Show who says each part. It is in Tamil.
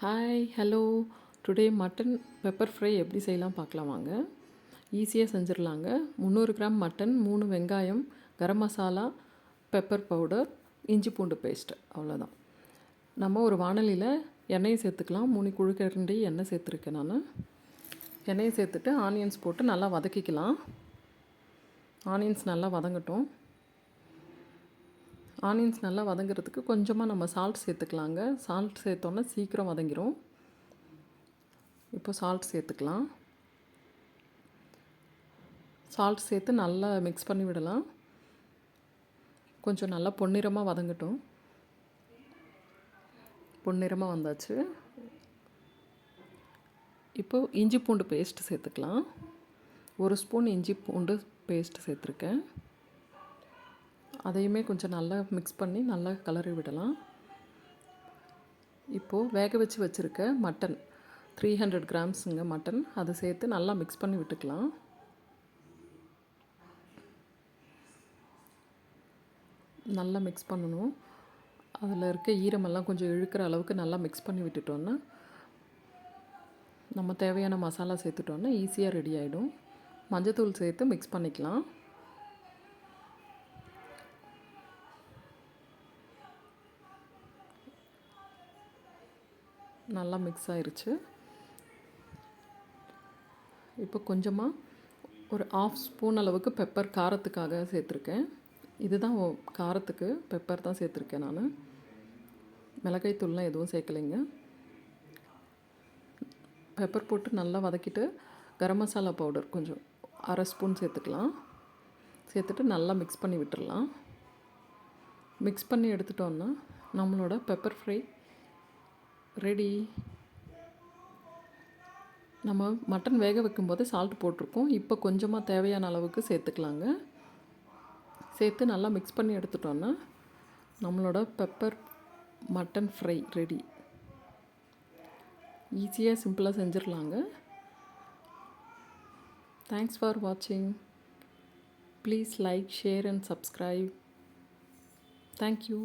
Speaker 1: Hi hello today mutton pepper fry எப்படி செய்யலாம் பார்க்கலாம் வாங்க. ஈஸியாக செஞ்சிடலாங்க. 300 கிராம் மட்டன், 3 வெங்காயம், கரம் மசாலா, பெப்பர் பவுடர், இஞ்சி பூண்டு பேஸ்ட்டு, அவ்வளோதான். நம்ம ஒரு வாணலியில் எண்ணெயை சேர்த்துக்கலாம். 3 குழிக்கரண்டி எண்ணெய் சேர்த்துருக்கேன் நான். எண்ணெயை சேர்த்துட்டு ஆனியன்ஸ் போட்டு நல்லா வதக்கிக்கலாம். ஆனியன்ஸ் நல்லா வதங்கட்டும். ஆனியன்ஸ் நல்லா வதங்கிறதுக்கு கொஞ்சமாக நம்ம சால்ட் சேர்த்துக்கலாங்க. சால்ட் சேர்த்தோன்னா சீக்கிரம் வதங்கிடும். இப்போ சால்ட் சேர்த்துக்கலாம். சால்ட் சேர்த்து நல்லா மிக்ஸ் பண்ணி விடலாம். கொஞ்சம் நல்லா பொன்னிறமாக வதங்கட்டும். பொன்னிறமாக வந்தாச்சு. இப்போது இஞ்சி பூண்டு பேஸ்ட்டு சேர்த்துக்கலாம். 1 ஸ்பூன் இஞ்சி பூண்டு பேஸ்ட்டு சேர்த்துருக்கேன். அதையுமே கொஞ்சம் நல்லா மிக்ஸ் பண்ணி நல்லா கலரி விடலாம். இப்போது வேக வச்சு வச்சுருக்க மட்டன் 300 கிராம்ஸுங்க மட்டன், அதை சேர்த்து நல்லா மிக்ஸ் பண்ணி விட்டுக்கலாம். நல்லா மிக்ஸ் பண்ணணும். அதில் இருக்க ஈரமெல்லாம் கொஞ்சம் இழுக்கிற அளவுக்கு நல்லா மிக்ஸ் பண்ணி விட்டுட்டோன்னா நம்ம தேவையான மசாலா சேர்த்துட்டோன்னா ஈஸியாக ரெடி ஆகிடும். மஞ்சத்தூள் சேர்த்து மிக்ஸ் பண்ணிக்கலாம். நல்லா மிக்ஸ் ஆயிடுச்சு. இப்போ கொஞ்சமாக ஒரு 1/2 ஸ்பூன் அளவுக்கு பெப்பர் காரத்துக்காக சேர்த்துருக்கேன். இதுதான் காரத்துக்கு பெப்பர் தான் சேர்த்துருக்கேன் நான். மிளகாய் தூள்லாம் எதுவும் சேர்க்கலைங்க. பெப்பர் போட்டு நல்லா வதக்கிட்டு கரம் மசாலா பவுடர் கொஞ்சம் 1/2 ஸ்பூன் சேர்த்துக்கலாம். சேர்த்துட்டு நல்லா மிக்ஸ் பண்ணி விட்டுடலாம். மிக்ஸ் பண்ணி எடுத்துட்டோன்னா நம்மளோட பெப்பர் ஃப்ரை ரெடி. நம்ம மட்டன் வேக வைக்கும்போது சால்ட் போட்டிருக்கோம். இப்போ கொஞ்சமாக தேவையான அளவுக்கு சேர்த்துக்கலாங்க. சேர்த்து நல்லா மிக்ஸ் பண்ணி எடுத்துட்டோன்னா நம்மளோட பெப்பர் மட்டன் ஃப்ரை ரெடி. ஈஸியாக சிம்பிளாக செஞ்சிடலாங்க. தேங்க்ஸ் ஃபார் வாட்சிங். Please like, share and subscribe. Thank you.